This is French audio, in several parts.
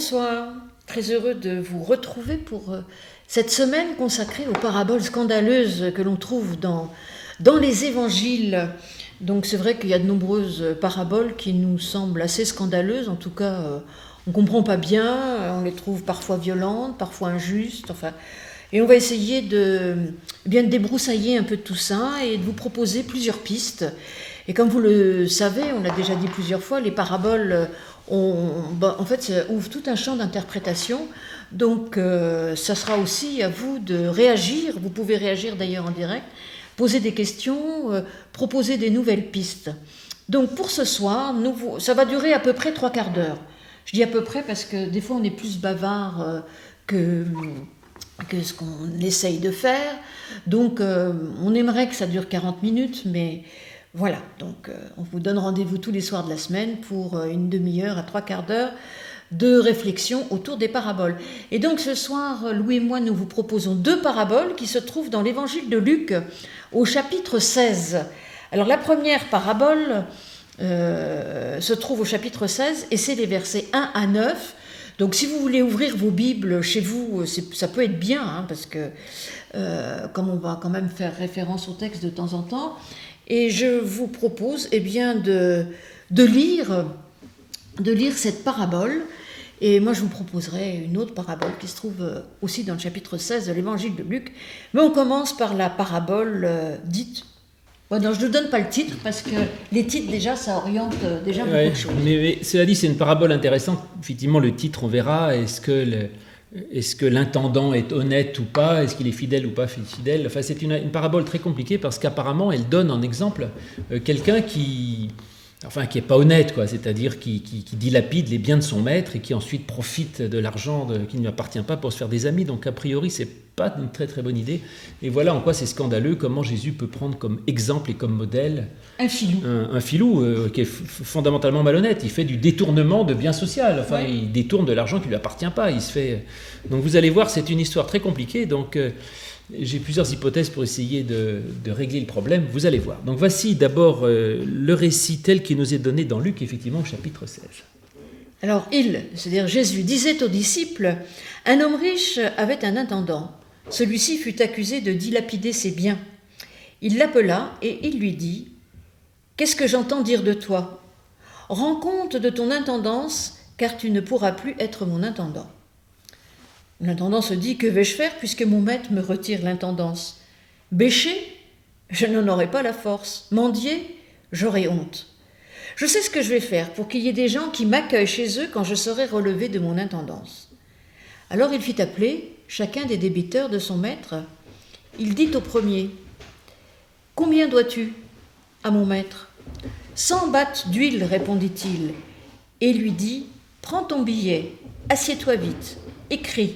Bonsoir, très heureux de vous retrouver pour cette semaine consacrée aux paraboles scandaleuses que l'on trouve dans les évangiles. Donc c'est vrai qu'il y a de nombreuses paraboles qui nous semblent assez scandaleuses, en tout cas on ne comprend pas bien, on les trouve parfois violentes, parfois injustes, et on va essayer de débroussailler un peu de tout ça et de vous proposer plusieurs pistes. Et comme vous le savez, on l'a déjà dit plusieurs fois, les paraboles ça ouvre tout un champ d'interprétation. Donc ça sera aussi à vous de réagir. Vous pouvez réagir d'ailleurs en direct, poser des questions, proposer des nouvelles pistes. Donc pour ce soir, ça va durer à peu près 3/4 d'heure. Je dis à peu près parce que des fois on est plus bavard que ce qu'on essaye de faire. Donc on aimerait que ça dure 40 minutes, mais voilà. Donc on vous donne rendez-vous tous les soirs de la semaine pour une demi-heure à 3/4 d'heure de réflexion autour des paraboles. Et donc ce soir, Louis et moi, nous vous proposons 2 paraboles qui se trouvent dans l'évangile de Luc au chapitre 16. Alors la première parabole se trouve au chapitre 16 et c'est les versets 1 à 9. Donc si vous voulez ouvrir vos Bibles chez vous, ça peut être bien, parce que comme on va quand même faire référence au texte de temps en temps, et je vous propose de lire cette parabole. Et moi je vous proposerai une autre parabole qui se trouve aussi dans le chapitre 16 de l'évangile de Luc. Mais on commence par la parabole dite... Non, je ne donne pas le titre parce que les titres déjà ça oriente déjà beaucoup de choses. Mais cela dit, c'est une parabole intéressante. Effectivement, le titre, on verra. Est-ce que l'intendant est honnête ou pas? Est-ce qu'il est fidèle ou pas fidèle? Enfin, c'est une parabole très compliquée parce qu'apparemment, elle donne en exemple quelqu'un qui est pas honnête, quoi. C'est-à-dire qui dilapide les biens de son maître et qui ensuite profite de l'argent qui ne lui appartient pas pour se faire des amis. Donc, a priori, c'est pas une très très bonne idée. Et voilà en quoi c'est scandaleux, comment Jésus peut prendre comme exemple et comme modèle un filou qui est fondamentalement malhonnête. Il fait du détournement de biens sociaux. Il détourne de l'argent qui ne lui appartient pas. Donc vous allez voir, c'est une histoire très compliquée. Donc j'ai plusieurs hypothèses pour essayer de régler le problème. Vous allez voir. Donc voici d'abord le récit tel qu'il nous est donné dans Luc, effectivement, au chapitre 16. Alors c'est-à-dire Jésus, disait aux disciples, un homme riche avait un intendant. Celui-ci fut accusé de dilapider ses biens. Il l'appela et il lui dit, « Qu'est-ce que j'entends dire de toi ? Rends compte de ton intendance, car tu ne pourras plus être mon intendant. » L'intendant se dit, « Que vais-je faire puisque mon maître me retire l'intendance ? Bêcher ? Je n'en aurai pas la force. Mendier ? J'aurai honte. Je sais ce que je vais faire pour qu'il y ait des gens qui m'accueillent chez eux quand je serai relevé de mon intendance. » Alors il fit appeler chacun des débiteurs de son maître. Il dit au premier, « Combien dois-tu à mon maître ? 100 battes d'huile, répondit-il. Et lui dit, « Prends ton billet, assieds-toi vite, écris,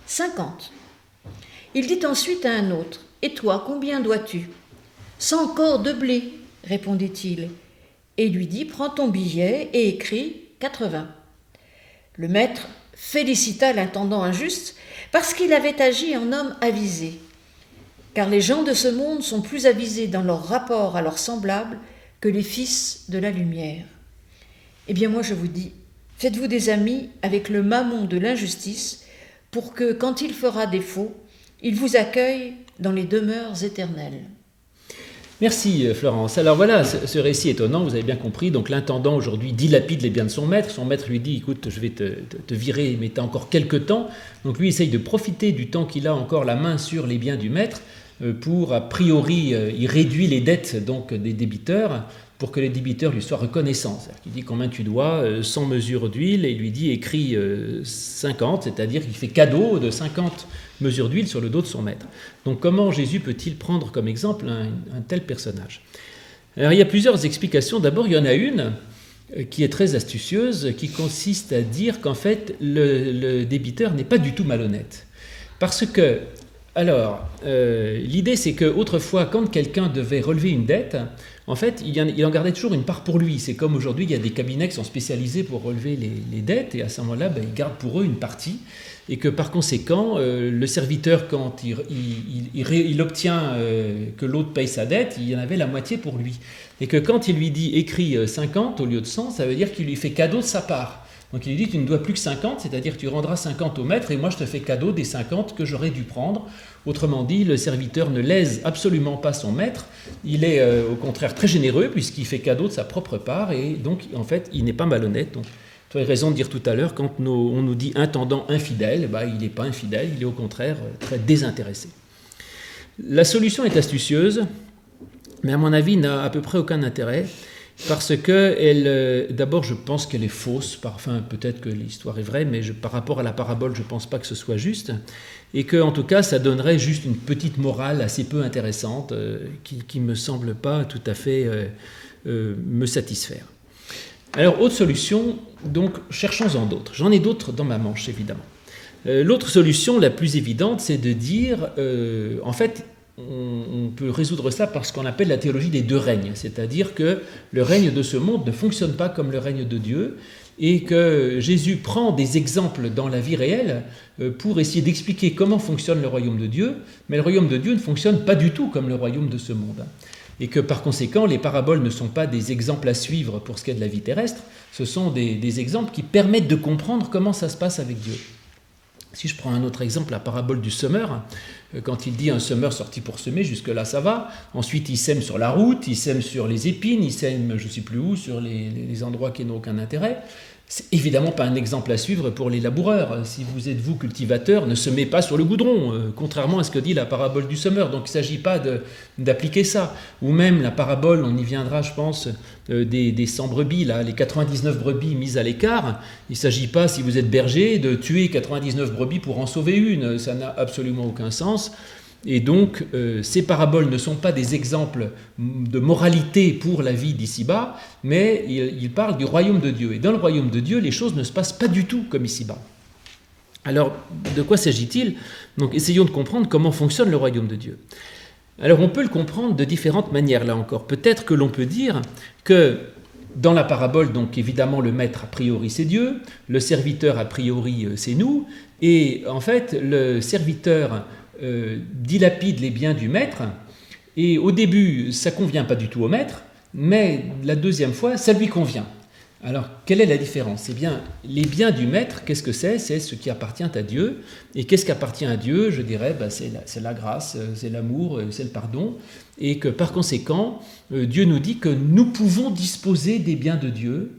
50. » Il dit ensuite à un autre, « Et toi, combien dois-tu ? 100 corps de blé, répondit-il. Et lui dit, « Prends ton billet et écris 80. » Le maître félicita l'intendant injuste parce qu'il avait agi en homme avisé. Car les gens de ce monde sont plus avisés dans leur rapport à leurs semblables que les fils de la lumière. Eh bien moi je vous dis, faites-vous des amis avec le mammon de l'injustice pour que, quand il fera défaut, il vous accueille dans les demeures éternelles. Merci Florence. Alors voilà, ce récit étonnant, vous avez bien compris. Donc l'intendant aujourd'hui dilapide les biens de son maître. Son maître lui dit, écoute, je vais te virer, mais tu as encore quelques temps. Donc lui essaye de profiter du temps qu'il a encore la main sur les biens du maître pour, a priori, il réduit les dettes donc, des débiteurs pour que les débiteurs lui soient reconnaissants. C'est-à-dire qu'il dit combien tu dois, 100 mesures d'huile, et il lui dit écris 50, c'est-à-dire qu'il fait cadeau de 50 mesures d'huile sur le dos de son maître. Donc comment Jésus peut-il prendre comme exemple un tel personnage ? Alors il y a plusieurs explications. D'abord, il y en a une qui est très astucieuse, qui consiste à dire qu'en fait, le débiteur n'est pas du tout malhonnête. Parce que, l'idée c'est qu'autrefois, quand quelqu'un devait relever une dette, en fait, il en gardait toujours une part pour lui. C'est comme aujourd'hui, il y a des cabinets qui sont spécialisés pour relever les dettes, et à ce moment-là, ils gardent pour eux une partie. Et que par conséquent, le serviteur, quand il obtient que l'autre paye sa dette, il y en avait la moitié pour lui. Et que quand il lui dit « écris 50 au lieu de 100 », ça veut dire qu'il lui fait cadeau de sa part. Donc il lui dit, tu ne dois plus que 50, c'est-à-dire tu rendras 50 au maître et moi je te fais cadeau des 50 que j'aurais dû prendre. Autrement dit, le serviteur ne lèse absolument pas son maître, il est au contraire très généreux puisqu'il fait cadeau de sa propre part et donc en fait il n'est pas malhonnête. Donc, tu as raison de dire tout à l'heure, quand on nous dit intendant infidèle, il n'est pas infidèle, il est au contraire très désintéressé. La solution est astucieuse, mais à mon avis n'a à peu près aucun intérêt. Parce que, d'abord, je pense qu'elle est fausse. Enfin, peut-être que l'histoire est vraie, mais par rapport à la parabole, je ne pense pas que ce soit juste. Et qu'en tout cas, ça donnerait juste une petite morale assez peu intéressante qui ne me semble pas tout à fait me satisfaire. Alors, autre solution, donc, cherchons-en d'autres. J'en ai d'autres dans ma manche, évidemment. L'autre solution, la plus évidente, c'est de dire, en fait, on peut résoudre ça par ce qu'on appelle la théologie des deux règnes, c'est-à-dire que le règne de ce monde ne fonctionne pas comme le règne de Dieu et que Jésus prend des exemples dans la vie réelle pour essayer d'expliquer comment fonctionne le royaume de Dieu, mais le royaume de Dieu ne fonctionne pas du tout comme le royaume de ce monde. Et que par conséquent, les paraboles ne sont pas des exemples à suivre pour ce qui est de la vie terrestre, ce sont des exemples qui permettent de comprendre comment ça se passe avec Dieu. Si je prends un autre exemple, la parabole du semeur, quand il dit un semeur sorti pour semer, jusque-là ça va. Ensuite, il sème sur la route, il sème sur les épines, il sème je ne sais plus où, sur les endroits qui n'ont aucun intérêt. C'est évidemment pas un exemple à suivre pour les laboureurs. Si vous êtes vous cultivateur, ne semez pas sur le goudron, contrairement à ce que dit la parabole du semeur. Donc il ne s'agit pas d'appliquer ça. Ou même la parabole, on y viendra je pense, des 100 brebis, là, les 99 brebis mises à l'écart. Il ne s'agit pas, si vous êtes berger, de tuer 99 brebis pour en sauver une. Ça n'a absolument aucun sens. Et donc, ces paraboles ne sont pas des exemples de moralité pour la vie d'ici-bas, mais ils parlent du royaume de Dieu. Et dans le royaume de Dieu, les choses ne se passent pas du tout comme ici-bas. Alors, de quoi s'agit-il ? Donc, essayons de comprendre comment fonctionne le royaume de Dieu. Alors, on peut le comprendre de différentes manières, là encore. Peut-être que l'on peut dire que dans la parabole, donc évidemment, le maître, a priori, c'est Dieu, le serviteur, a priori, c'est nous, et en fait, le serviteur dilapide les biens du maître, et au début, ça ne convient pas du tout au maître, mais la deuxième fois, ça lui convient. Alors, quelle est la différence ? Eh bien, les biens du maître, qu'est-ce que c'est ? C'est ce qui appartient à Dieu. Et qu'est-ce qui appartient à Dieu ? Je dirais, c'est la grâce, c'est l'amour, c'est le pardon. Et que par conséquent, Dieu nous dit que nous pouvons disposer des biens de Dieu,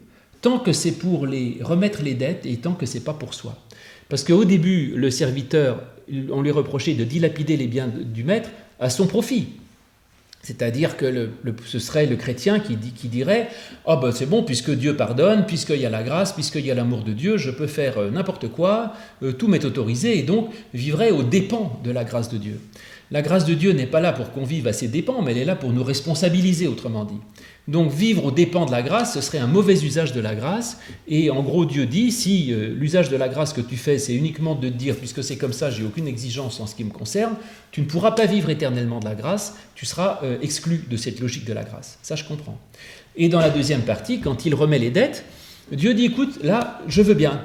tant que c'est pour les remettre les dettes et tant que ce n'est pas pour soi. Parce qu'au début, le serviteur, on lui reprochait de dilapider les biens du maître à son profit. C'est-à-dire que ce serait le chrétien qui dirait « Ah ben c'est bon, puisque Dieu pardonne, puisqu'il y a la grâce, puisqu'il y a l'amour de Dieu, je peux faire n'importe quoi, tout m'est autorisé, et donc vivrai aux dépens de la grâce de Dieu. » La grâce de Dieu n'est pas là pour qu'on vive à ses dépens, mais elle est là pour nous responsabiliser, autrement dit. Donc vivre aux dépens de la grâce, ce serait un mauvais usage de la grâce, et en gros Dieu dit, si l'usage de la grâce que tu fais, c'est uniquement de te dire, puisque c'est comme ça, j'ai aucune exigence en ce qui me concerne, tu ne pourras pas vivre éternellement de la grâce, tu seras exclu de cette logique de la grâce. Ça, je comprends. Et dans la deuxième partie, quand il remet les dettes, Dieu dit, écoute, là, je veux bien.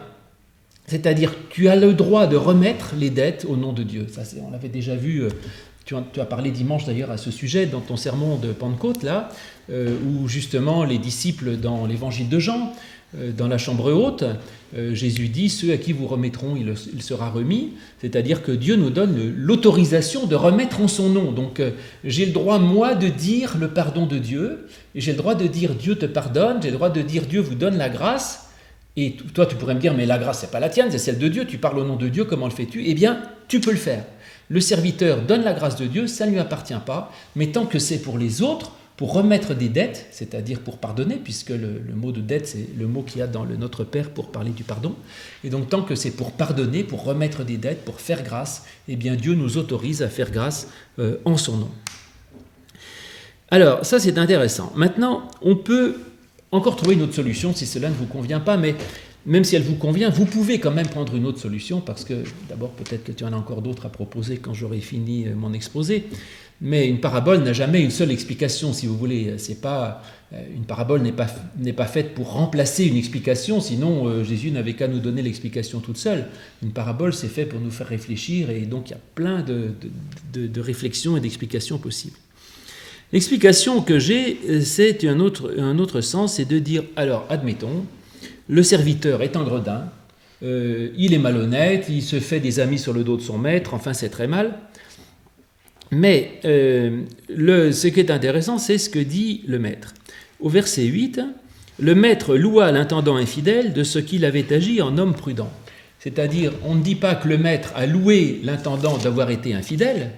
C'est-à-dire, tu as le droit de remettre les dettes au nom de Dieu. Ça, on l'avait déjà vu, tu as parlé dimanche d'ailleurs à ce sujet dans ton sermon de Pentecôte, là, où justement les disciples dans l'évangile de Jean, dans la chambre haute, Jésus dit, ceux à qui vous remettront, il sera remis. C'est-à-dire que Dieu nous donne l'autorisation de remettre en son nom. Donc, j'ai le droit, moi, de dire le pardon de Dieu, et j'ai le droit de dire Dieu te pardonne, j'ai le droit de dire Dieu vous donne la grâce. Et toi, tu pourrais me dire, mais la grâce, c'est pas la tienne, c'est celle de Dieu, tu parles au nom de Dieu, comment le fais-tu ? Eh bien, tu peux le faire. Le serviteur donne la grâce de Dieu, ça ne lui appartient pas, mais tant que c'est pour les autres, pour remettre des dettes, c'est-à-dire pour pardonner, puisque le mot de dette, c'est le mot qu'il y a dans le Notre Père pour parler du pardon, et donc tant que c'est pour pardonner, pour remettre des dettes, pour faire grâce, eh bien Dieu nous autorise à faire grâce en son nom. Alors, ça c'est intéressant. Maintenant, on peut encore trouver une autre solution si cela ne vous convient pas, mais même si elle vous convient, vous pouvez quand même prendre une autre solution, parce que d'abord peut-être que tu en as encore d'autres à proposer quand j'aurai fini mon exposé, mais une parabole n'a jamais une seule explication, si vous voulez. C'est pas, une parabole n'est pas faite pour remplacer une explication, sinon Jésus n'avait qu'à nous donner l'explication toute seule. Une parabole, c'est fait pour nous faire réfléchir, et donc il y a plein de réflexions et d'explications possibles. L'explication que j'ai, c'est un autre sens, c'est de dire, alors admettons, le serviteur est un gredin, il est malhonnête, il se fait des amis sur le dos de son maître, enfin c'est très mal. Mais ce qui est intéressant, c'est ce que dit le maître. Au verset 8, le maître loua l'intendant infidèle de ce qu'il avait agi en homme prudent. C'est-à-dire, on ne dit pas que le maître a loué l'intendant d'avoir été infidèle,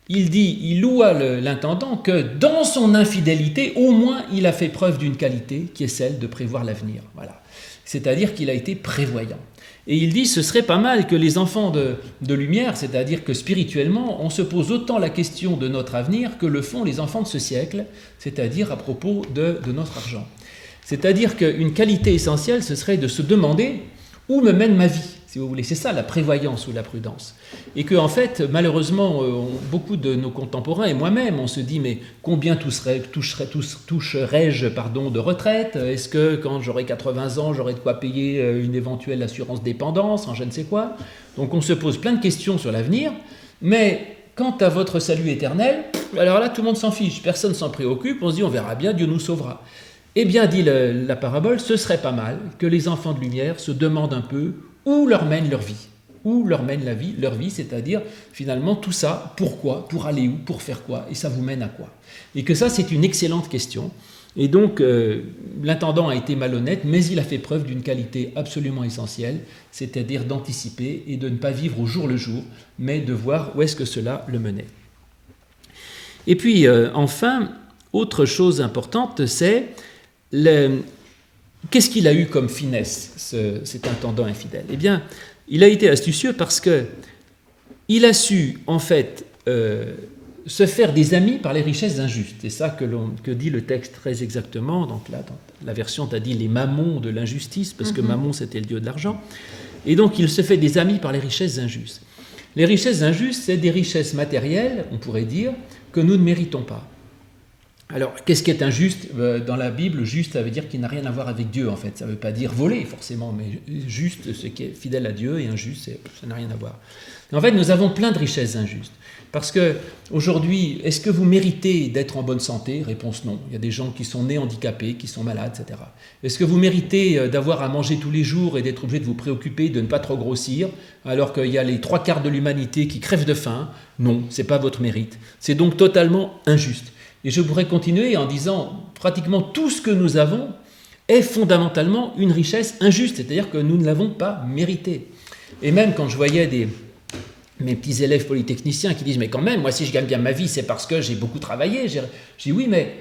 il loua l'intendant que dans son infidélité, au moins, il a fait preuve d'une qualité qui est celle de prévoir l'avenir. Voilà. C'est-à-dire qu'il a été prévoyant. Et il dit, ce serait pas mal que les enfants de lumière, c'est-à-dire que spirituellement, on se pose autant la question de notre avenir que le font les enfants de ce siècle, c'est-à-dire à propos de notre argent. C'est-à-dire qu'une qualité essentielle, ce serait de se demander où me mène ma vie, si vous voulez. C'est ça la prévoyance ou la prudence. Et que, en fait, malheureusement, beaucoup de nos contemporains et moi-même, on se dit, mais combien toucherais-je de retraite? Est-ce que quand j'aurai 80 ans, j'aurai de quoi payer une éventuelle assurance dépendance, en je ne sais quoi? Donc on se pose plein de questions sur l'avenir, mais quant à votre salut éternel, alors là, tout le monde s'en fiche, personne ne s'en préoccupe, on se dit, on verra bien, Dieu nous sauvera. Eh bien, dit la parabole, ce serait pas mal que les enfants de lumière se demandent un peu où leur mène leur vie. Où leur mène leur vie, c'est-à-dire finalement tout ça, pourquoi, pour aller où, pour faire quoi, et ça vous mène à quoi. Et que ça, c'est une excellente question. Et donc, l'intendant a été malhonnête, mais il a fait preuve d'une qualité absolument essentielle, c'est-à-dire d'anticiper et de ne pas vivre au jour le jour, mais de voir où est-ce que cela le menait. Et puis, enfin, autre chose importante, c'est qu'est-ce qu'il a eu comme finesse, cet intendant infidèle? Eh bien, il a été astucieux parce qu'il a su, en fait, se faire des amis par les richesses injustes. C'est ça que dit le texte très exactement. Donc là, dans la version, tu as dit les mammons de l'injustice, parce que Mammon, c'était le dieu de l'argent. Et donc, il se fait des amis par les richesses injustes. Les richesses injustes, c'est des richesses matérielles, on pourrait dire, que nous ne méritons pas. Alors, qu'est-ce qui est injuste? Dans la Bible, juste, ça veut dire qu'il n'a rien à voir avec Dieu, en fait. Ça ne veut pas dire voler, forcément, mais juste, ce qui est fidèle à Dieu, et injuste, ça n'a rien à voir. En fait, nous avons plein de richesses injustes. Parce qu'aujourd'hui, est-ce que vous méritez d'être en bonne santé? Réponse non. Il y a des gens qui sont nés handicapés, qui sont malades, etc. Est-ce que vous méritez d'avoir à manger tous les jours et d'être obligé de vous préoccuper de ne pas trop grossir, alors qu'il y a les 3/4 de l'humanité qui crèvent de faim? Non, ce n'est pas votre mérite. C'est donc totalement injuste. Et je pourrais continuer en disant, pratiquement tout ce que nous avons est fondamentalement une richesse injuste, c'est-à-dire que nous ne l'avons pas mérité. Et même quand je voyais mes petits élèves polytechniciens qui disent « Mais quand même, moi si je gagne bien ma vie, c'est parce que j'ai beaucoup travaillé. » Je dis « Oui, mais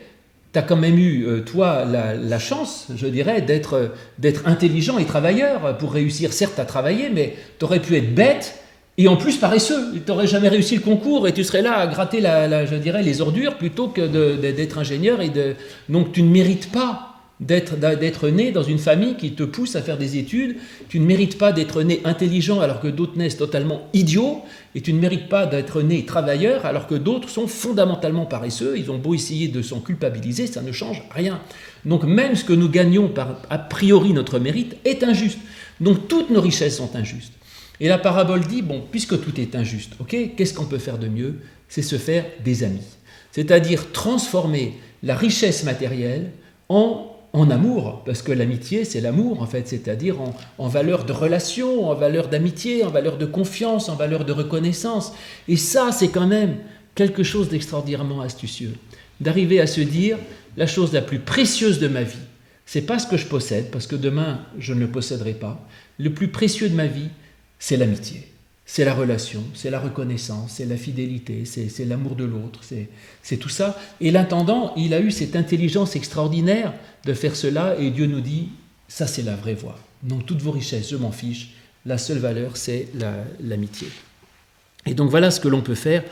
tu as quand même eu, toi, la chance, je dirais, d'être intelligent et travailleur pour réussir, certes, à travailler, mais tu aurais pu être bête et en plus paresseux. Tu n'aurais jamais réussi le concours et tu serais là à gratter, je dirais, les ordures plutôt que d'être ingénieur. Donc tu ne mérites pas d'être né dans une famille qui te pousse à faire des études, tu ne mérites pas d'être né intelligent alors que d'autres naissent totalement idiots, et tu ne mérites pas d'être né travailleur alors que d'autres sont fondamentalement paresseux. Ils ont beau essayer de s'en culpabiliser, ça ne change rien. Donc même ce que nous gagnons par a priori notre mérite est injuste. Donc toutes nos richesses sont injustes. Et la parabole dit, bon, puisque tout est injuste, ok, qu'est-ce qu'on peut faire de mieux? C'est se faire des amis. C'est-à-dire transformer la richesse matérielle en amour, parce que l'amitié, c'est l'amour, en fait, c'est-à-dire en valeur de relation, en valeur d'amitié, en valeur de confiance, en valeur de reconnaissance. Et ça, c'est quand même quelque chose d'extraordinairement astucieux, d'arriver à se dire, la chose la plus précieuse de ma vie, c'est pas ce que je possède, parce que demain, je ne le posséderai pas. Le plus précieux de ma vie, c'est l'amitié. C'est la relation, c'est la reconnaissance, c'est la fidélité, c'est l'amour de l'autre, c'est tout ça. Et l'intendant, il a eu cette intelligence extraordinaire de faire cela, et Dieu nous dit, ça c'est la vraie voie. Donc toutes vos richesses, je m'en fiche, la seule valeur c'est l'amitié. Et donc voilà ce que l'on peut faire,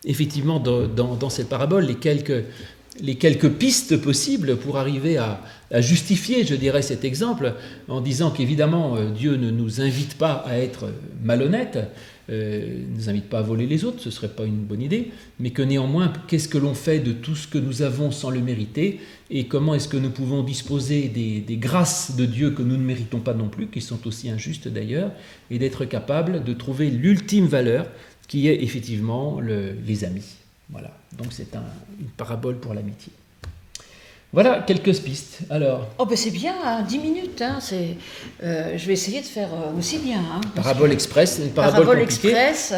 effectivement, dans cette parabole, les quelques pistes possibles pour arriver à justifier, je dirais, cet exemple, en disant qu'évidemment, Dieu ne nous invite pas à être malhonnêtes, ne nous invite pas à voler les autres, ce ne serait pas une bonne idée, mais que néanmoins, qu'est-ce que l'on fait de tout ce que nous avons sans le mériter, et comment est-ce que nous pouvons disposer des grâces de Dieu que nous ne méritons pas non plus, qui sont aussi injustes d'ailleurs, et d'être capable de trouver l'ultime valeur, qui est effectivement les amis. Voilà, donc c'est une parabole pour l'amitié. Voilà quelques pistes. Alors, Oh ben c'est bien, hein, 10 minutes, hein, je vais essayer de faire aussi bien. Hein, parabole express, une parabole compliquée. express,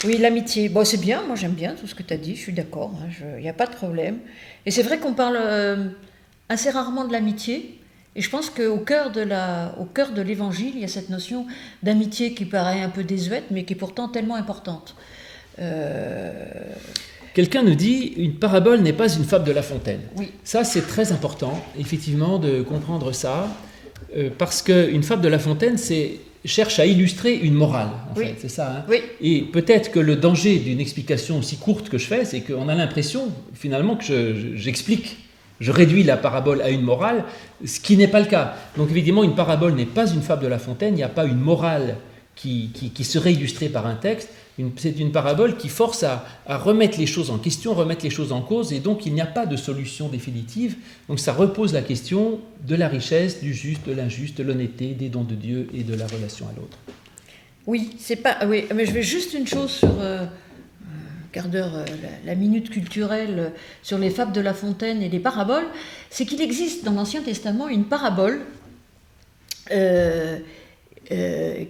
oui, l'amitié. Bon, c'est bien, moi j'aime bien tout ce que tu as dit, je suis d'accord, il n'y a pas de problème. Et c'est vrai qu'on parle assez rarement de l'amitié, et je pense qu'au cœur de l'évangile, il y a cette notion d'amitié qui paraît un peu désuète, mais qui est pourtant tellement importante. Quelqu'un nous dit, une parabole n'est pas une fable de La Fontaine. Oui. Ça, c'est très important, effectivement, de comprendre ça, parce qu'une fable de La Fontaine, cherche à illustrer une morale, en fait, c'est ça. Hein. Oui. Et peut-être que le danger d'une explication aussi courte que je fais, c'est qu'on a l'impression, finalement, que j'explique, je réduis la parabole à une morale, ce qui n'est pas le cas. Donc, évidemment, une parabole n'est pas une fable de La Fontaine, il n'y a pas une morale qui serait illustrée par un texte. C'est une parabole qui force à remettre les choses en question, remettre les choses en cause, et donc il n'y a pas de solution définitive. Donc ça repose la question de la richesse, du juste, de l'injuste, de l'honnêteté, des dons de Dieu et de la relation à l'autre. Oui, oui, mais je vais juste une chose sur quart d'heure, la minute culturelle sur les fables de La Fontaine et les paraboles, c'est qu'il existe dans l'Ancien Testament une parabole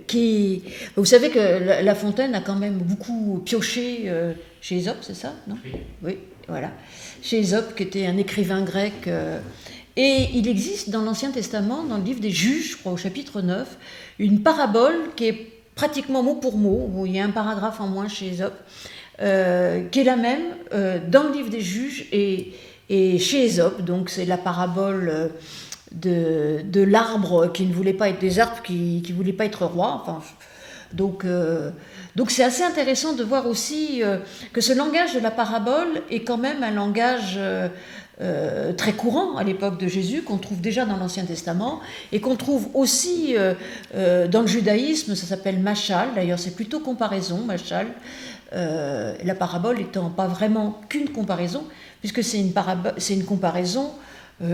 qui... Vous savez que La Fontaine a quand même beaucoup pioché chez Ésope, c'est ça, non ? Oui, voilà. Chez Ésope, qui était un écrivain grec. Et il existe dans l'Ancien Testament, dans le livre des Juges, je crois au chapitre 9, une parabole qui est pratiquement mot pour mot, où il y a un paragraphe en moins chez Ésope, qui est la même dans le livre des Juges et chez Ésope. Donc c'est la parabole... de l'arbre qui ne voulait pas être des arbres qui ne voulaient pas être roi. Enfin, donc c'est assez intéressant de voir aussi que ce langage de la parabole est quand même un langage très courant à l'époque de Jésus, qu'on trouve déjà dans l'Ancien Testament et qu'on trouve aussi dans le judaïsme. Ça s'appelle machal, d'ailleurs c'est plutôt comparaison, machal, la parabole étant pas vraiment qu'une comparaison, puisque c'est une comparaison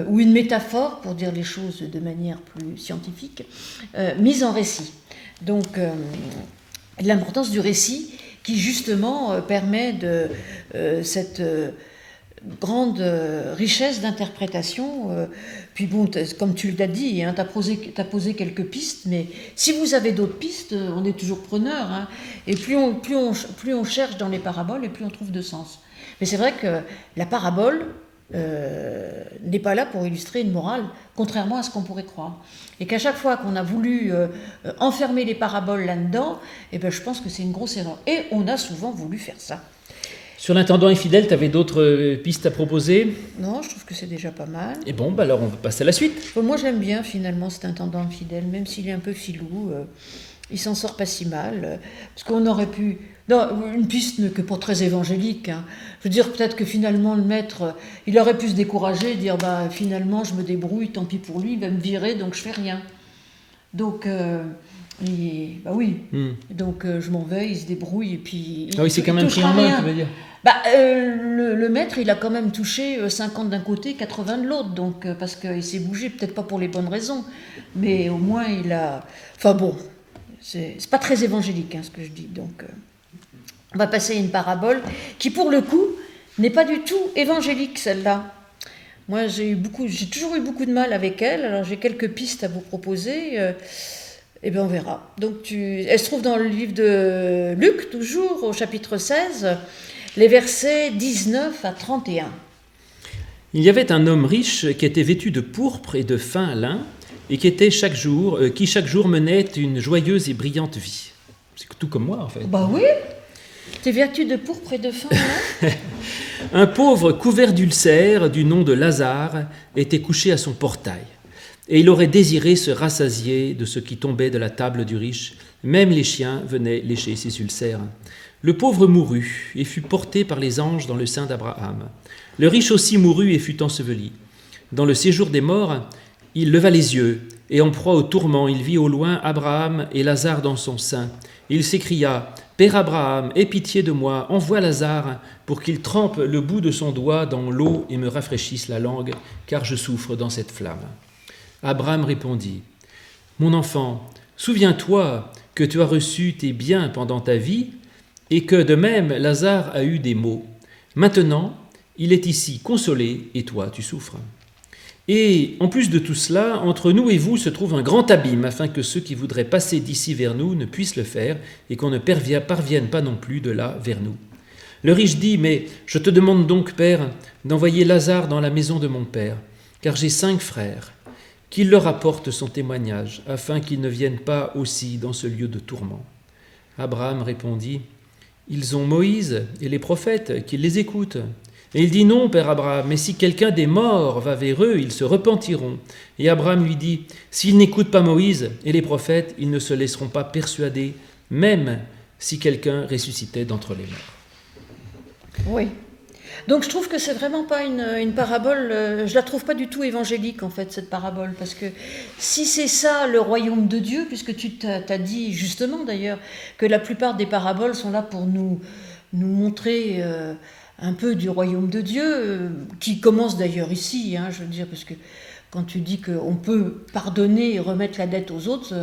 ou une métaphore, pour dire les choses de manière plus scientifique, mise en récit. Donc, l'importance du récit qui, justement, permet de cette grande richesse d'interprétation. Puis bon, comme tu l'as dit, hein, t'as posé quelques pistes, mais si vous avez d'autres pistes, on est toujours preneur. Hein, et plus on cherche dans les paraboles, et plus on trouve de sens. Mais c'est vrai que la parabole... n'est pas là pour illustrer une morale, contrairement à ce qu'on pourrait croire. Et qu'à chaque fois qu'on a voulu enfermer les paraboles là-dedans, eh ben, je pense que c'est une grosse erreur. Et on a souvent voulu faire ça. Sur l'intendant infidèle, tu avais d'autres pistes à proposer ? Non, je trouve que c'est déjà pas mal. Et bon, bah alors on va passer à la suite. Moi, j'aime bien finalement cet intendant infidèle, même s'il est un peu filou, il s'en sort pas si mal. Parce qu'on aurait pu... Non, une piste que pas très évangélique. Hein. Je veux dire, peut-être que finalement, le maître, il aurait pu se décourager, dire, bah, finalement, je me débrouille, tant pis pour lui, il va me virer, donc je fais rien. Donc, bah oui. Donc, je m'en vais, il se débrouille, et puis... Ah oui, c'est quand même pris en main, tu veux dire. Bah, le maître, il a quand même touché 50 d'un côté, 80 de l'autre, donc, parce qu'il s'est bougé, peut-être pas pour les bonnes raisons, mais au moins, il a... Enfin bon, c'est pas très évangélique, hein, ce que je dis, donc... On va passer à une parabole qui, pour le coup, n'est pas du tout évangélique, celle-là. Moi, j'ai toujours eu beaucoup de mal avec elle, alors j'ai quelques pistes à vous proposer, et bien on verra. Donc, elle se trouve dans le livre de Luc, toujours, au chapitre 16, les versets 19 à 31. Il y avait un homme riche qui était vêtu de pourpre et de fin lin, et qui chaque jour menait une joyeuse et brillante vie. C'est tout comme moi, en fait. Bah oui. Tes vertus de pourpre et de fin, hein. Un pauvre couvert d'ulcères du nom de Lazare était couché à son portail, et il aurait désiré se rassasier de ce qui tombait de la table du riche. Même les chiens venaient lécher ses ulcères. Le pauvre mourut et fut porté par les anges dans le sein d'Abraham. Le riche aussi mourut et fut enseveli. Dans le séjour des morts, il leva les yeux, et en proie au tourment, il vit au loin Abraham et Lazare dans son sein. Il s'écria « Père Abraham, aie pitié de moi, envoie Lazare pour qu'il trempe le bout de son doigt dans l'eau et me rafraîchisse la langue, car je souffre dans cette flamme. » Abraham répondit « Mon enfant, souviens-toi que tu as reçu tes biens pendant ta vie et que de même Lazare a eu des maux. Maintenant, il est ici consolé et toi tu souffres. Et en plus de tout cela, entre nous et vous se trouve un grand abîme, afin que ceux qui voudraient passer d'ici vers nous ne puissent le faire, et qu'on ne parvienne pas non plus de là vers nous. Le riche dit, mais je te demande donc, Père, d'envoyer Lazare dans la maison de mon Père, car j'ai 5 frères, qu'il leur apporte son témoignage, afin qu'ils ne viennent pas aussi dans ce lieu de tourment. Abraham répondit, ils ont Moïse et les prophètes, qu'ils les écoutent. Et il dit, non, Père Abraham, mais si quelqu'un des morts va vers eux, ils se repentiront. Et Abraham lui dit, s'ils n'écoutent pas Moïse et les prophètes, ils ne se laisseront pas persuader, même si quelqu'un ressuscitait d'entre les morts. Oui. Donc je trouve que c'est vraiment pas une parabole, je la trouve pas du tout évangélique en fait, cette parabole, parce que si c'est ça le royaume de Dieu, puisque tu t'as dit justement d'ailleurs que la plupart des paraboles sont là pour nous montrer un peu du royaume de Dieu, qui commence d'ailleurs ici, je veux dire, parce que quand tu dis qu'on peut pardonner et remettre la dette aux autres,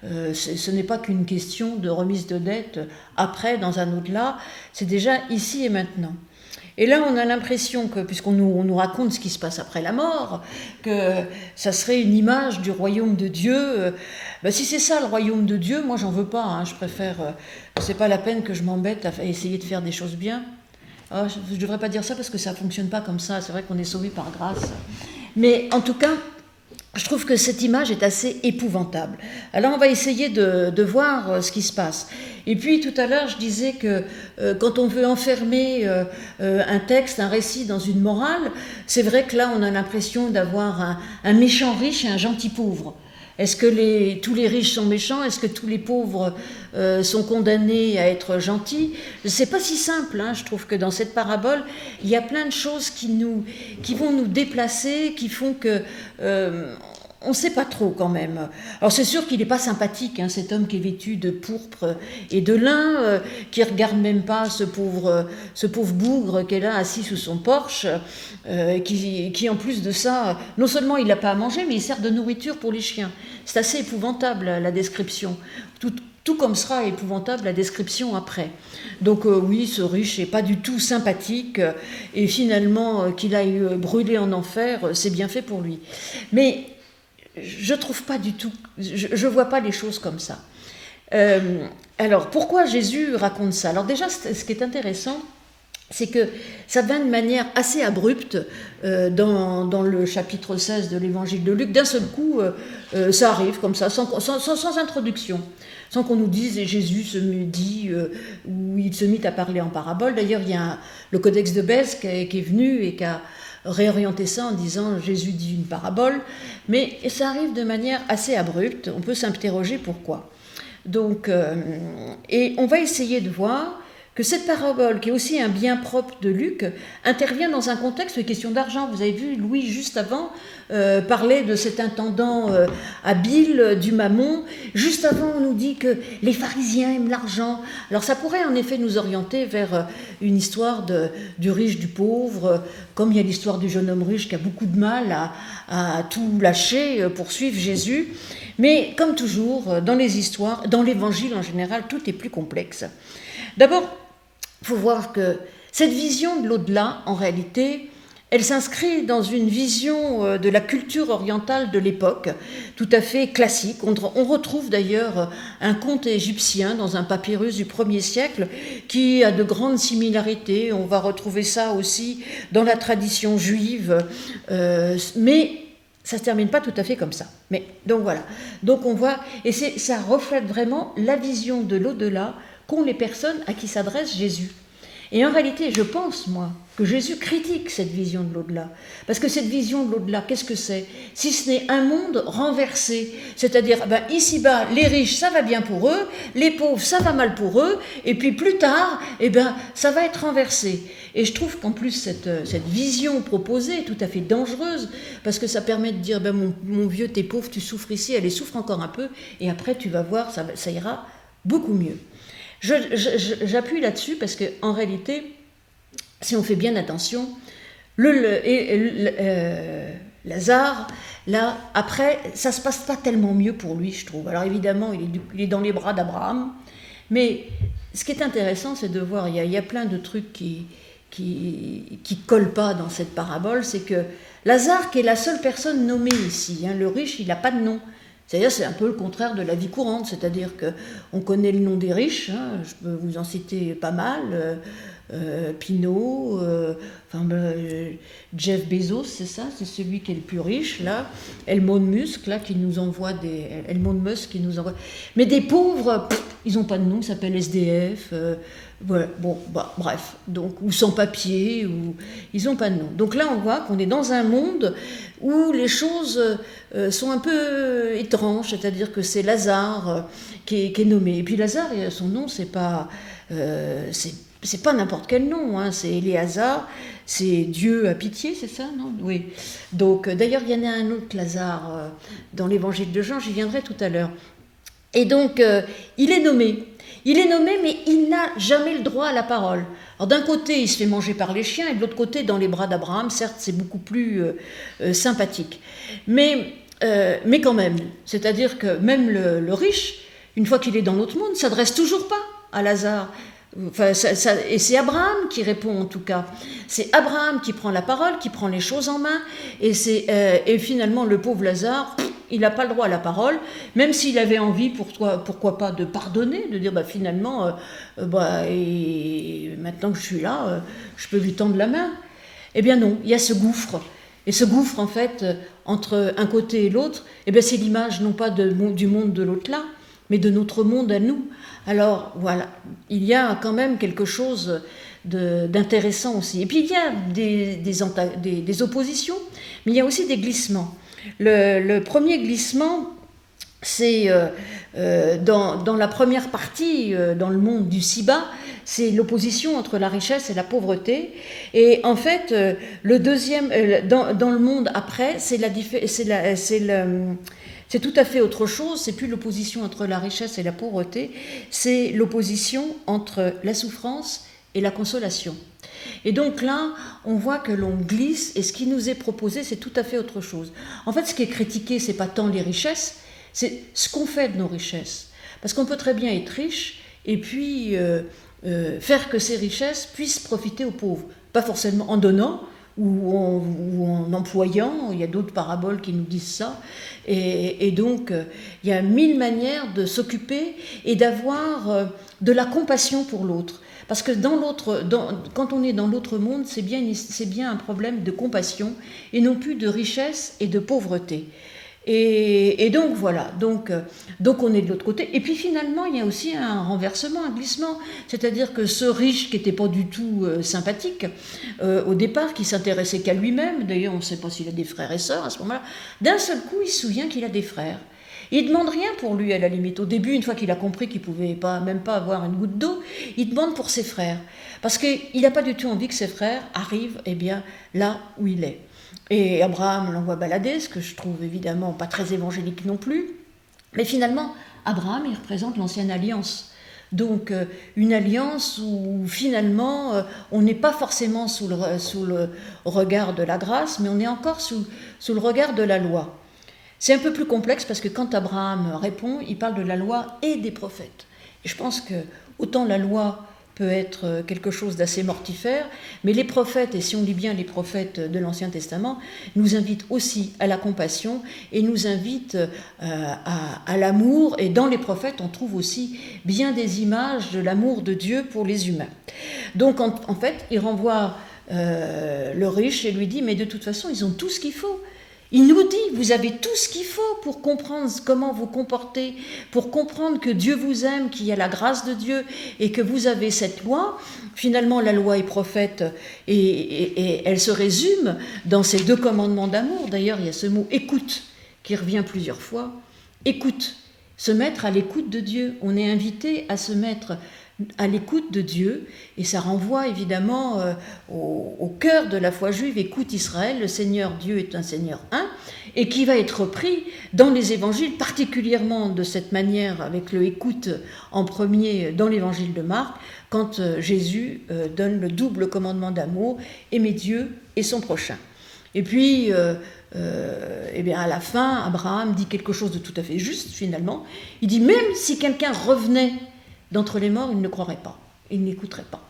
ce n'est pas qu'une question de remise de dette après, dans un au-delà, c'est déjà ici et maintenant. Et là, on a l'impression que, puisqu'on nous raconte ce qui se passe après la mort, que ça serait une image du royaume de Dieu. Si c'est ça le royaume de Dieu, moi j'en veux pas, je préfère, c'est pas la peine que je m'embête à essayer de faire des choses bien. Je ne devrais pas dire ça parce que ça ne fonctionne pas comme ça, c'est vrai qu'on est sauvé par grâce. Mais en tout cas, je trouve que cette image est assez épouvantable. Alors on va essayer de voir ce qui se passe. Et puis tout à l'heure, je disais que quand on veut enfermer un texte, un récit dans une morale, c'est vrai que là on a l'impression d'avoir un méchant riche et un gentil pauvre. Est-ce que tous les riches sont méchants? Est-ce que tous les pauvres sont condamnés à être gentils? C'est pas si simple, je trouve que dans cette parabole, il y a plein de choses qui vont nous déplacer, qui font que on ne sait pas trop quand même. Alors c'est sûr qu'il n'est pas sympathique, cet homme qui est vêtu de pourpre et de lin, qui ne regarde même pas ce pauvre bougre qui est là assis sous son porche, qui en plus de ça, non seulement il n'a pas à manger, mais il sert de nourriture pour les chiens. C'est assez épouvantable la description. Tout comme sera épouvantable la description après. Donc oui, ce riche n'est pas du tout sympathique, et finalement qu'il aille brûler en enfer, c'est bien fait pour lui. Mais je trouve pas du tout, je vois pas les choses comme ça. Alors pourquoi Jésus raconte ça? Alors déjà, ce qui est intéressant, c'est que ça vient de manière assez abrupte dans le chapitre 16 de l'évangile de Luc. D'un seul coup, ça arrive comme ça, sans introduction, sans qu'on nous dise, et Jésus se dit, ou il se mit à parler en parabole. D'ailleurs, il y a le Codex de Bèze qui est venu et qui a réorienter ça en disant Jésus dit une parabole, mais ça arrive de manière assez abrupte, on peut s'interroger pourquoi. Donc, et on va essayer de voir que cette parabole, qui est aussi un bien propre de Luc, intervient dans un contexte de question d'argent. Vous avez vu, Louis, juste avant, parlait de cet intendant habile du Mammon. Juste avant, on nous dit que les pharisiens aiment l'argent. Alors ça pourrait en effet nous orienter vers une histoire du riche, du pauvre, comme il y a l'histoire du jeune homme riche qui a beaucoup de mal à tout lâcher pour suivre Jésus. Mais comme toujours, dans les histoires, dans l'évangile en général, tout est plus complexe. D'abord, il faut voir que cette vision de l'au-delà, en réalité, elle s'inscrit dans une vision de la culture orientale de l'époque, tout à fait classique. On retrouve d'ailleurs un conte égyptien dans un papyrus du 1er siècle qui a de grandes similarités. On va retrouver ça aussi dans la tradition juive, mais ça ne se termine pas tout à fait comme ça. Mais, donc voilà. Donc on voit, et ça reflète vraiment la vision de l'au-delà qu'ont les personnes à qui s'adresse Jésus. Et en réalité, je pense, moi, que Jésus critique cette vision de l'au-delà. Parce que cette vision de l'au-delà, qu'est-ce que c'est? Si ce n'est un monde renversé. C'est-à-dire, ici-bas, les riches, ça va bien pour eux, les pauvres, ça va mal pour eux, et puis plus tard, ça va être renversé. Et je trouve qu'en plus, cette vision proposée est tout à fait dangereuse, parce que ça permet de dire, mon vieux, t'es pauvre, tu souffres ici, allez, souffre encore un peu, et après, tu vas voir, ça ira beaucoup mieux. J'appuie là-dessus parce qu'en réalité, si on fait bien attention, Lazare, là, après, ça ne se passe pas tellement mieux pour lui, je trouve. Alors évidemment, il est dans les bras d'Abraham, mais ce qui est intéressant, c'est de voir, il y a plein de trucs qui collent pas dans cette parabole, c'est que Lazare qui est la seule personne nommée ici, le riche, il n'a pas de nom. C'est-à-dire, c'est un peu le contraire de la vie courante, c'est-à-dire qu'on connaît le nom des riches, je peux vous en citer pas mal, Pinault, Jeff Bezos, c'est ça, c'est celui qui est le plus riche, là, Elon Musk, là, qui nous envoie mais des pauvres, ils n'ont pas de nom, ils s'appellent SDF, voilà, bref, donc, ou sans papier, ou ils n'ont pas de nom. Donc là, on voit qu'on est dans un monde où les choses sont un peu étranges, c'est-à-dire que c'est Lazare qui est nommé. Et puis Lazare, son nom, c'est pas n'importe quel nom, c'est Éléazar, c'est Dieu a pitié, c'est ça, non? Oui. Donc, d'ailleurs, il y en a un autre Lazare dans l'évangile de Jean, j'y viendrai tout à l'heure. Et donc, il est nommé. Il est nommé, mais il n'a jamais le droit à la parole. Alors, d'un côté, il se fait manger par les chiens, et de l'autre côté, dans les bras d'Abraham, certes, c'est beaucoup plus sympathique. Mais quand même, c'est-à-dire que même le riche, une fois qu'il est dans l'autre monde, ne s'adresse toujours pas à Lazare. Enfin, et c'est Abraham qui répond en tout cas. C'est Abraham qui prend la parole, qui prend les choses en main, et finalement le pauvre Lazare, il n'a pas le droit à la parole, même s'il avait envie, pourquoi pas, de pardonner, de dire finalement, et maintenant que je suis là, je peux lui tendre la main. Eh bien non, il y a ce gouffre. Et ce gouffre, en fait, entre un côté et l'autre, c'est l'image non pas du monde de l'autre là, mais de notre monde à nous. Alors voilà, il y a quand même quelque chose d'intéressant aussi. Et puis il y a des oppositions, mais il y a aussi des glissements. Le premier glissement, c'est dans la première partie, dans le monde du ci-bas, c'est l'opposition entre la richesse et la pauvreté. Et en fait, le deuxième, dans le monde après, c'est tout à fait autre chose, c'est plus l'opposition entre la richesse et la pauvreté, c'est l'opposition entre la souffrance et la consolation. Et donc là, on voit que l'on glisse, et ce qui nous est proposé, c'est tout à fait autre chose. En fait, ce qui est critiqué, c'est pas tant les richesses, c'est ce qu'on fait de nos richesses. Parce qu'on peut très bien être riche, et puis faire que ces richesses puissent profiter aux pauvres. Pas forcément en donnant, ou en employant, il y a d'autres paraboles qui nous disent ça, et donc il y a 1000 manières de s'occuper et d'avoir de la compassion pour l'autre. Parce que quand on est dans l'autre monde, c'est bien un problème de compassion, et non plus de richesse et de pauvreté. Et donc voilà, donc on est de l'autre côté. Et puis finalement, il y a aussi un renversement, un glissement. C'est-à-dire que ce riche qui n'était pas du tout sympathique, au départ, qui s'intéressait qu'à lui-même, d'ailleurs on ne sait pas s'il a des frères et sœurs à ce moment-là, d'un seul coup il se souvient qu'il a des frères. Il ne demande rien pour lui à la limite. Au début, une fois qu'il a compris qu'il ne pouvait même pas avoir une goutte d'eau, il demande pour ses frères. Parce qu'il n'a pas du tout envie que ses frères arrivent là où il est. Et Abraham l'envoie balader, ce que je trouve évidemment pas très évangélique non plus. Mais finalement, Abraham, il représente l'ancienne alliance. Donc une alliance où finalement on n'est pas forcément sous le regard de la grâce, mais on est encore sous le regard de la loi. C'est un peu plus complexe parce que quand Abraham répond, il parle de la loi et des prophètes. Et je pense que autant la loi peut être quelque chose d'assez mortifère, mais les prophètes, et si on lit bien les prophètes de l'Ancien Testament, nous invitent aussi à la compassion et nous invitent à l'amour, et dans les prophètes on trouve aussi bien des images de l'amour de Dieu pour les humains. Donc en fait, il renvoie le riche et lui dit, mais de toute façon ils ont tout ce qu'il faut. Il nous dit, vous avez tout ce qu'il faut pour comprendre comment vous comporter, pour comprendre que Dieu vous aime, qu'il y a la grâce de Dieu et que vous avez cette loi. Finalement, la loi est prophète et elle se résume dans ces 2 commandements d'amour. D'ailleurs, il y a ce mot « écoute » qui revient plusieurs fois. Écoute, se mettre à l'écoute de Dieu. On est invité à se mettre à l'écoute de Dieu, et ça renvoie évidemment au cœur de la foi juive. Écoute Israël, le Seigneur Dieu est un Seigneur un, et qui va être repris dans les évangiles, particulièrement de cette manière, avec le écoute en premier dans l'évangile de Marc, quand Jésus donne le double commandement d'amour, aimer Dieu et son prochain. Et puis, à la fin, Abraham dit quelque chose de tout à fait juste finalement. Il dit, même si quelqu'un revenait d'entre les morts, il ne croirait pas, il n'écouterait pas.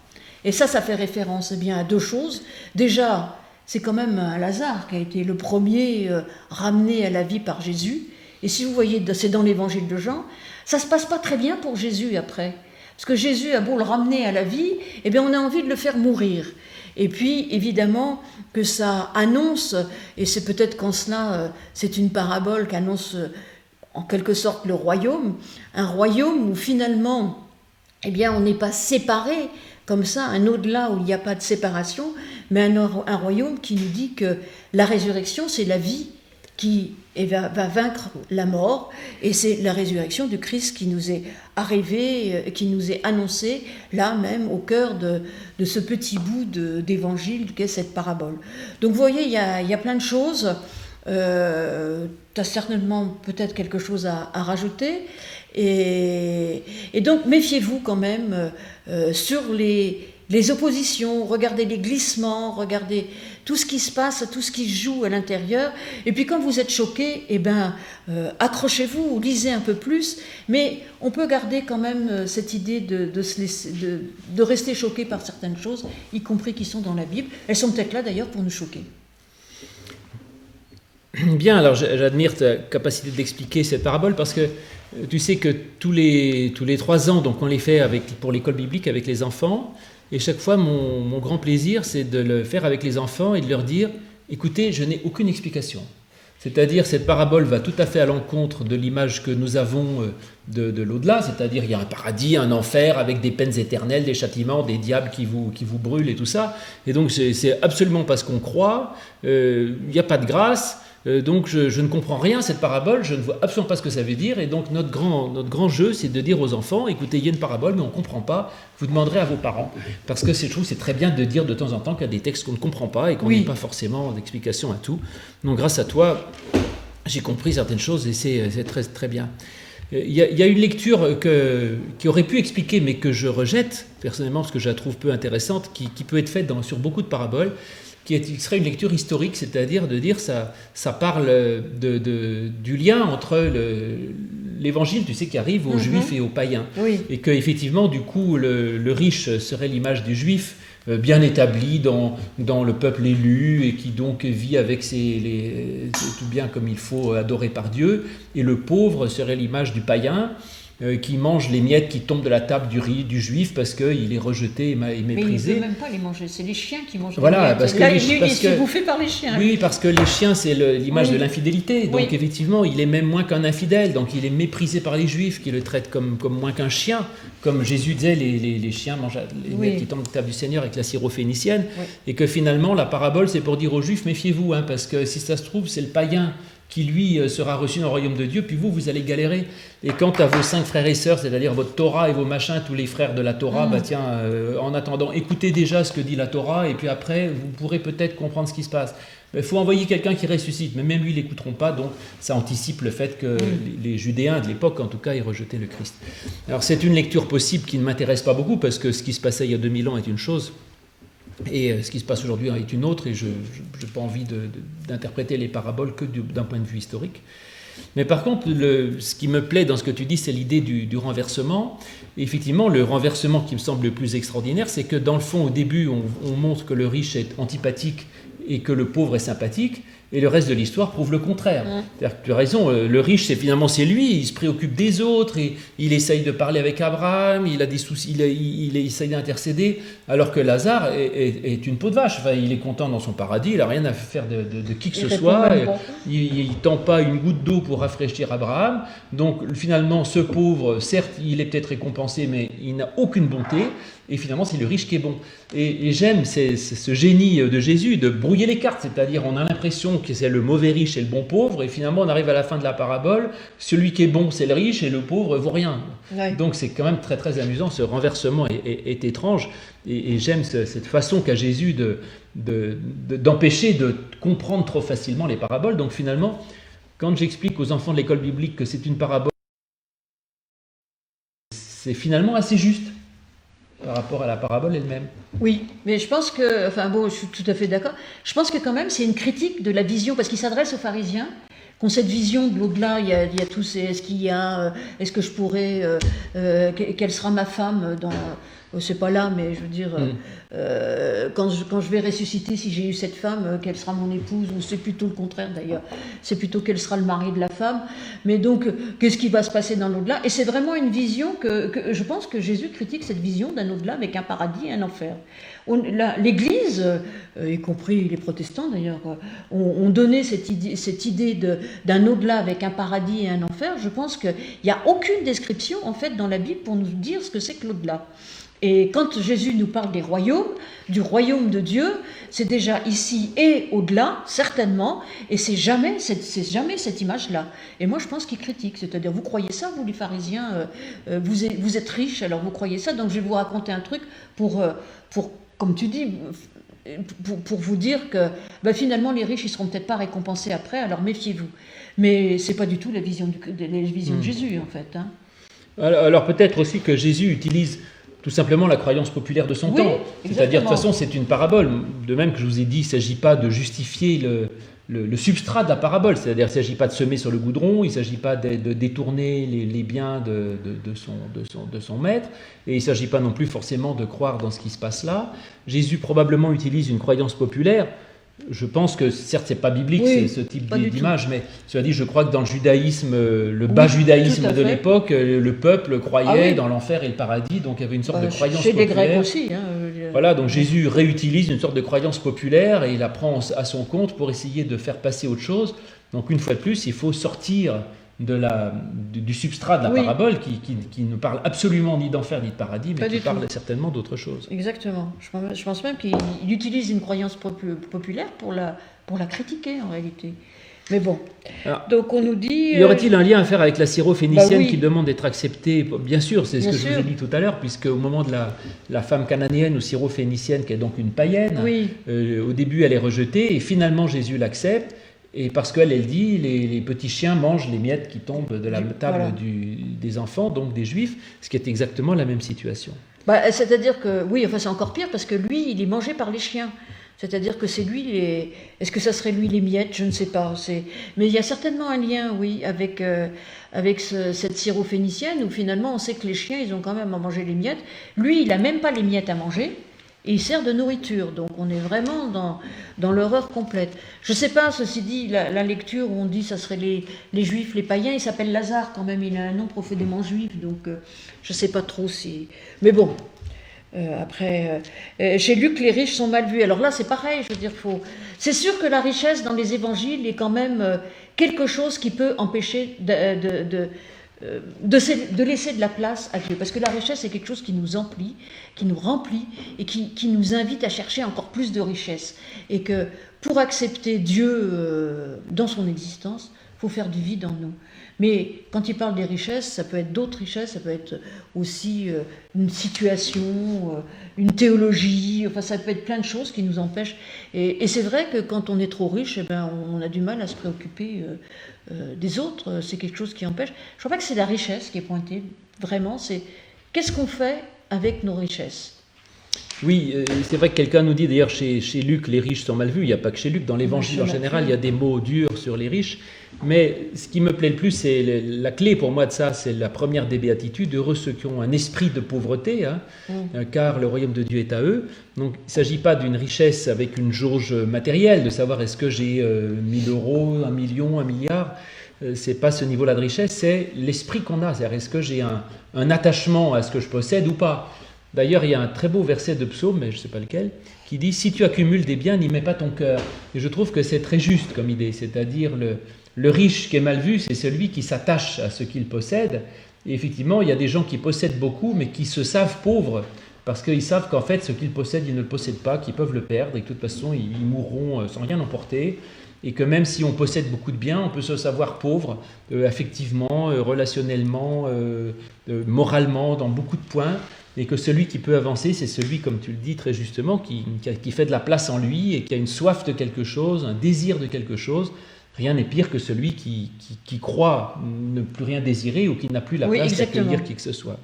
Et ça fait référence à 2 choses. Déjà, c'est quand même un Lazare qui a été le premier ramené à la vie par Jésus. Et si vous voyez, c'est dans l'évangile de Jean, ça ne se passe pas très bien pour Jésus après. Parce que Jésus a beau le ramener à la vie, eh bien on a envie de le faire mourir. Et puis, évidemment, que ça annonce, et c'est peut-être qu'en cela, c'est une parabole qui annonce en quelque sorte le royaume, un royaume où finalement, eh bien, on n'est pas séparés comme ça, un au-delà où il n'y a pas de séparation, mais un royaume qui nous dit que la résurrection, c'est la vie qui va vaincre la mort, et c'est la résurrection du Christ qui nous est arrivée, qui nous est annoncée, là même, au cœur de ce petit bout d'évangile qu'est cette parabole. Donc vous voyez, il y a plein de choses. Tu as certainement peut-être quelque chose à rajouter, et donc méfiez-vous quand même sur les oppositions, regardez les glissements, regardez tout ce qui se passe, tout ce qui se joue à l'intérieur, et puis quand vous êtes choqué, eh ben, accrochez-vous, lisez un peu plus, mais on peut garder quand même cette idée de rester choqué par certaines choses, y compris qui sont dans la Bible. Elles sont peut-être là d'ailleurs pour nous choquer. Bien, alors j'admire ta capacité d'expliquer cette parabole parce que tu sais que tous les 3 ans, donc on les fait pour l'école biblique avec les enfants, et chaque fois mon grand plaisir c'est de le faire avec les enfants et de leur dire écoutez, je n'ai aucune explication. C'est-à-dire cette parabole va tout à fait à l'encontre de l'image que nous avons de l'au-delà, c'est-à-dire il y a un paradis, un enfer avec des peines éternelles, des châtiments, des diables qui vous brûlent et tout ça, et donc c'est absolument pas ce qu'on croit, il n'y a pas de grâce. Donc je ne comprends rien à cette parabole, je ne vois absolument pas ce que ça veut dire, et donc notre grand jeu c'est de dire aux enfants, écoutez, il y a une parabole mais on ne comprend pas, vous demanderez à vos parents, parce que je trouve que c'est très bien de dire de temps en temps qu'il y a des textes qu'on ne comprend pas et qu'on n'a pas forcément d'explication à tout. Donc grâce à toi, j'ai compris certaines choses et c'est très, très bien. Il y a une lecture qui aurait pu expliquer mais que je rejette personnellement parce que je la trouve peu intéressante, qui peut être faite sur beaucoup de paraboles, qui serait une lecture historique, c'est-à-dire de dire ça parle du lien entre l'évangile, tu sais, qui arrive aux juifs et aux païens. Oui. Et qu'effectivement, du coup, le riche serait l'image du juif bien établi dans le peuple élu et qui donc vit avec tout bien comme il faut, adoré par Dieu, et le pauvre serait l'image du païen, qui mange les miettes qui tombent de la table du juif parce qu'il est rejeté et méprisé. Mais il ne peut même pas les manger, c'est les chiens qui mangent les miettes. Parce que là, il est bouffé par les chiens. Oui, parce que les chiens, c'est l'image de l'infidélité. Donc effectivement, il est même moins qu'un infidèle. Donc il est méprisé par les juifs qui le traitent comme moins qu'un chien. Comme Jésus disait, les chiens mangent les miettes qui tombent de la table du Seigneur avec la syrophénicienne. Et que finalement, la parabole, c'est pour dire aux juifs, méfiez-vous, parce que si ça se trouve, c'est le païen qui lui sera reçu dans le royaume de Dieu, puis vous allez galérer. Et quant à vos 5 frères et sœurs, c'est-à-dire votre Torah et vos machins, tous les frères de la Torah, en attendant, écoutez déjà ce que dit la Torah, et puis après, vous pourrez peut-être comprendre ce qui se passe. Il faut envoyer quelqu'un qui ressuscite, mais même lui, ils ne l'écouteront pas, donc ça anticipe le fait que les Judéens de l'époque, en tout cas, ils rejetaient le Christ. Alors c'est une lecture possible qui ne m'intéresse pas beaucoup, parce que ce qui se passait il y a 2000 ans est une chose, et ce qui se passe aujourd'hui est une autre, et je n'ai pas envie d'interpréter les paraboles que d'un point de vue historique. Mais par contre, ce qui me plaît dans ce que tu dis, c'est l'idée du renversement. Et effectivement, le renversement qui me semble le plus extraordinaire, c'est que dans le fond, au début, on montre que le riche est antipathique et que le pauvre est sympathique, et le reste de l'histoire prouve le contraire. C'est-à-dire que tu as raison, le riche, c'est lui, il se préoccupe des autres, et il essaye de parler avec Abraham, il a des soucis, il essaye d'intercéder, alors que Lazare est une peau de vache. Enfin, il est content dans son paradis, il n'a rien à faire de qui que ce soit, il ne tend pas une goutte d'eau pour rafraîchir Abraham. Donc finalement, ce pauvre, certes, il est peut-être récompensé, mais il n'a aucune bonté. Et finalement, c'est le riche qui est bon. Et j'aime ce génie de Jésus de brouiller les cartes, c'est-à-dire on a l'impression que c'est le mauvais riche et le bon pauvre, et finalement on arrive à la fin de la parabole, celui qui est bon c'est le riche et le pauvre vaut rien. Ouais. Donc c'est quand même très très amusant, ce renversement est étrange, et j'aime cette façon qu'a Jésus d'empêcher de comprendre trop facilement les paraboles. Donc finalement, quand j'explique aux enfants de l'école biblique que c'est une parabole, c'est finalement assez juste par rapport à la parabole elle-même. Oui, mais je pense que, je suis tout à fait d'accord, je pense que quand même c'est une critique de la vision, parce qu'il s'adresse aux pharisiens, qui ont cette vision de l'au-delà, il y a est-ce qu'il y a, est-ce que je pourrais, quelle sera ma femme c'est pas là, mais je veux dire, quand je vais ressusciter, si j'ai eu cette femme, qu'elle sera mon épouse, ou c'est plutôt le contraire d'ailleurs, c'est plutôt qu'elle sera le mari de la femme. Mais donc, qu'est-ce qui va se passer dans l'au-delà? Et c'est vraiment une vision que je pense que Jésus critique cette vision d'un au-delà avec un paradis et un enfer. L'Église, y compris les protestants d'ailleurs, ont donné cette idée d'un au-delà avec un paradis et un enfer. Je pense qu'il n'y a aucune description en fait dans la Bible pour nous dire ce que c'est que l'au-delà. Et quand Jésus nous parle des royaumes, du royaume de Dieu, c'est déjà ici et au-delà, certainement, et c'est jamais cette image-là. Et moi, je pense qu'il critique, c'est-à-dire, vous croyez ça, vous les pharisiens, vous êtes riches, alors vous croyez ça, donc je vais vous raconter un truc pour comme tu dis, pour vous dire que finalement, les riches, ils ne seront peut-être pas récompensés après, alors méfiez-vous. Mais ce n'est pas du tout la vision de Jésus, en fait. Hein. Alors peut-être aussi que Jésus utilise tout simplement la croyance populaire de son temps. C'est-à-dire, de toute façon, c'est une parabole. De même que je vous ai dit, il ne s'agit pas de justifier le substrat de la parabole. C'est-à-dire, il ne s'agit pas de semer sur le goudron, il ne s'agit pas de détourner les biens de son maître, et il ne s'agit pas non plus forcément de croire dans ce qui se passe là. Jésus probablement utilise une croyance populaire. Je pense que, certes, ce n'est pas biblique, ce type d'image, mais cela dit, je crois que dans le judaïsme, le bas judaïsme de l'époque, le peuple croyait dans l'enfer et le paradis, donc il y avait une sorte de croyance populaire. Chez les Grecs aussi. Voilà, donc Jésus réutilise une sorte de croyance populaire et il la prend à son compte pour essayer de faire passer autre chose. Donc une fois de plus, il faut sortir du substrat de la parabole qui ne parle absolument ni d'enfer ni de paradis, mais qui parle certainement d'autre chose. Exactement. Je pense même qu'il utilise une croyance populaire pour la critiquer en réalité. Mais bon, alors, donc on nous dit... Y aurait-il un lien à faire avec la syrophénicienne qui demande d'être acceptée? Bien sûr, c'est ce que je vous ai dit tout à l'heure, puisque au moment de la femme cananéenne ou syrophénicienne, qui est donc une païenne, au début elle est rejetée et finalement Jésus l'accepte. Et parce qu'elle dit, les petits chiens mangent les miettes qui tombent de la table des enfants, donc des juifs, ce qui est exactement la même situation. C'est-à-dire que, c'est encore pire, parce que lui, il est mangé par les chiens. C'est-à-dire que c'est lui Est-ce que ça serait lui les miettes? Je ne sais pas. Mais il y a certainement un lien, avec cette syrophénicienne, où finalement on sait que les chiens, ils ont quand même à manger les miettes. Lui, il n'a même pas les miettes à manger. Et il sert de nourriture, donc on est vraiment dans l'horreur complète. Je ne sais pas, ceci dit, la lecture où on dit que ça serait les juifs, les païens, il s'appelle Lazare quand même, il a un nom profondément juif, donc je ne sais pas trop si... Mais bon, après, chez Luc, les riches sont mal vus. Alors là, c'est pareil, je veux dire, c'est sûr que la richesse dans les évangiles est quand même quelque chose qui peut empêcher de laisser de la place à Dieu, parce que la richesse c'est quelque chose qui nous emplit, qui nous remplit et qui nous invite à chercher encore plus de richesse, et que pour accepter Dieu dans son existence, il faut faire du vide en nous. Mais quand il parle des richesses, ça peut être d'autres richesses, ça peut être aussi une situation, une théologie, enfin ça peut être plein de choses qui nous empêchent. Et c'est vrai que quand on est trop riche, on a du mal à se préoccuper des autres, c'est quelque chose qui empêche. Je crois pas que c'est la richesse qui est pointée, vraiment, c'est qu'est-ce qu'on fait avec nos richesses. Oui, c'est vrai que quelqu'un nous dit, d'ailleurs chez Luc, les riches sont mal vus, il n'y a pas que chez Luc, dans l'Évangile en général, il y a des mots durs sur les riches, mais ce qui me plaît le plus, c'est la clé pour moi de ça, c'est la première des béatitudes, heureux ceux qui ont un esprit de pauvreté, car le royaume de Dieu est à eux. Donc il ne s'agit pas d'une richesse avec une jauge matérielle, de savoir est-ce que j'ai 1000 euros, 1 million, 1 milliard, c'est pas ce niveau-là de richesse, c'est l'esprit qu'on a, c'est-à-dire est-ce que j'ai un attachement à ce que je possède ou pas. D'ailleurs, il y a un très beau verset de psaume, mais je ne sais pas lequel, qui dit « Si tu accumules des biens, n'y mets pas ton cœur ». Et je trouve que c'est très juste comme idée, c'est-à-dire le riche qui est mal vu, c'est celui qui s'attache à ce qu'il possède. Et effectivement, il y a des gens qui possèdent beaucoup, mais qui se savent pauvres, parce qu'ils savent qu'en fait, ce qu'ils possèdent, ils ne le possèdent pas, qu'ils peuvent le perdre, et que de toute façon, ils mourront sans rien emporter. Et que même si on possède beaucoup de biens, on peut se savoir pauvre, affectivement, relationnellement, moralement, dans beaucoup de points. Et que celui qui peut avancer, c'est celui, comme tu le dis très justement, qui fait de la place en lui et qui a une soif de quelque chose, un désir de quelque chose. Rien n'est pire que celui qui croit ne plus rien désirer ou qui n'a plus la place d'accueillir qui que ce soit.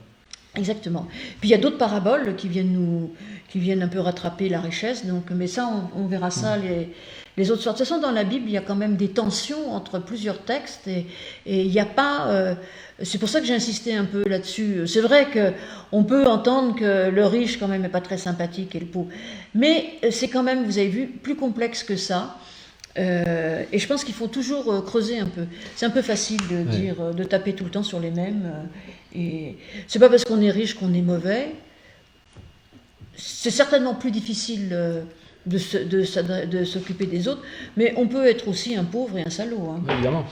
Exactement. Puis il y a d'autres paraboles qui viennent un peu rattraper la richesse. Donc, mais ça, on verra ça les autres sortes. De toute façon, dans la Bible, il y a quand même des tensions entre plusieurs textes et il n'y a pas... c'est pour ça que j'ai insisté un peu là-dessus. C'est vrai qu'on peut entendre que le riche, quand même, n'est pas très sympathique et le pauvre. Mais c'est quand même, vous avez vu, plus complexe que ça. Et je pense qu'il faut toujours creuser un peu. C'est un peu facile de dire, de taper tout le temps sur les mêmes. Et c'est pas parce qu'on est riche qu'on est mauvais. C'est certainement plus difficile de s'occuper des autres, mais on peut être aussi un pauvre et un salaud. Hein. Évidemment.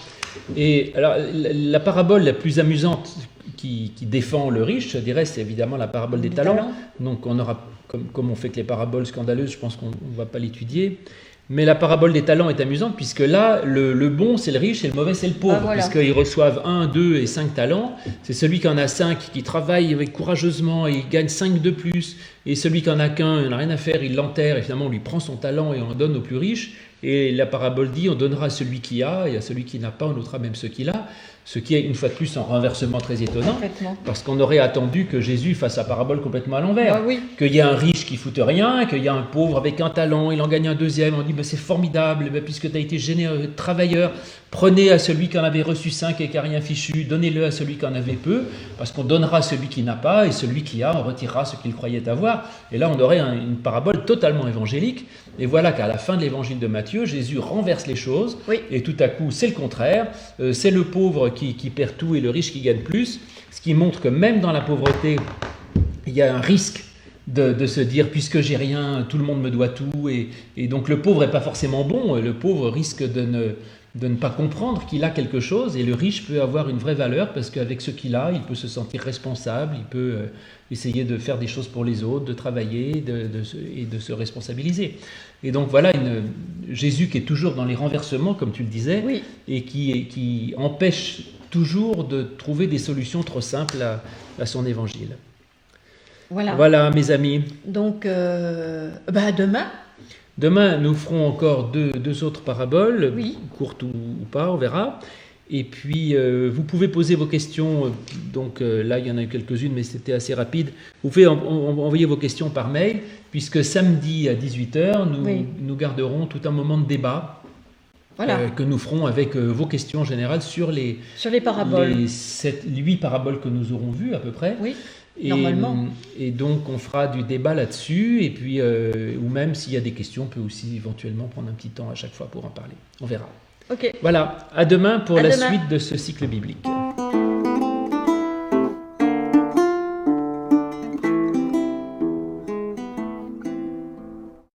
Et alors, la parabole la plus amusante qui défend le riche, je dirais, c'est évidemment la parabole des talents. Donc, on aura, comme on fait que les paraboles scandaleuses, je pense qu'on ne va pas l'étudier. Mais la parabole des talents est amusante, puisque là, le bon, c'est le riche, et le mauvais, c'est le pauvre. Voilà. Puisqu'ils reçoivent 1, 2 et 5 talents. C'est celui qui en a 5, qui travaille avec courageusement, et il gagne 5 de plus. Et celui qui en a qu'un, il n'a rien à faire, il l'enterre, et finalement, on lui prend son talent et on en donne aux plus riches. Et la parabole dit, on donnera à celui qui a, et à celui qui n'a pas, on ôtera même ce qu'il a. Ce qui est, une fois de plus, un renversement très étonnant, parce qu'on aurait attendu que Jésus fasse sa parabole complètement à l'envers. Qu'il y ait un riche qui foute rien, qu'il y ait un pauvre avec un talent, il en gagne un deuxième, on dit c'est formidable, puisque tu as été généreux, travailleur, prenez à celui qui en avait reçu 5 et qui n'a rien fichu, donnez-le à celui qui en avait peu, parce qu'on donnera à celui qui n'a pas, et celui qui a, on retirera ce qu'il croyait avoir. Et là, on aurait une parabole totalement évangélique. Et voilà qu'à la fin de l'évangile de Matthieu, Jésus renverse les choses, et tout à coup, c'est le contraire. C'est le pauvre qui perd tout et le riche qui gagne plus, ce qui montre que même dans la pauvreté, il y a un risque de se dire, puisque j'ai rien, tout le monde me doit tout, et donc le pauvre n'est pas forcément bon, le pauvre risque de ne pas comprendre qu'il a quelque chose, et le riche peut avoir une vraie valeur, parce qu'avec ce qu'il a, il peut se sentir responsable, il peut essayer de faire des choses pour les autres, de travailler et de se responsabiliser. Et donc voilà Jésus qui est toujours dans les renversements, comme tu le disais, et qui empêche toujours de trouver des solutions trop simples à son évangile. Voilà mes amis. Donc, demain. Demain, nous ferons encore deux autres paraboles, courtes ou pas, on verra. Et puis, vous pouvez poser vos questions. Donc là, il y en a eu quelques-unes, mais c'était assez rapide. Vous pouvez envoyer vos questions par mail, puisque samedi à 18h, nous garderons tout un moment de débat que nous ferons avec vos questions générales sur les paraboles. Les 8 paraboles que nous aurons vues à peu près. Oui. Normalement. Et donc, on fera du débat là-dessus, et puis, ou même s'il y a des questions, on peut aussi éventuellement prendre un petit temps à chaque fois pour en parler. On verra. Ok. Voilà, à demain pour la suite de ce cycle biblique.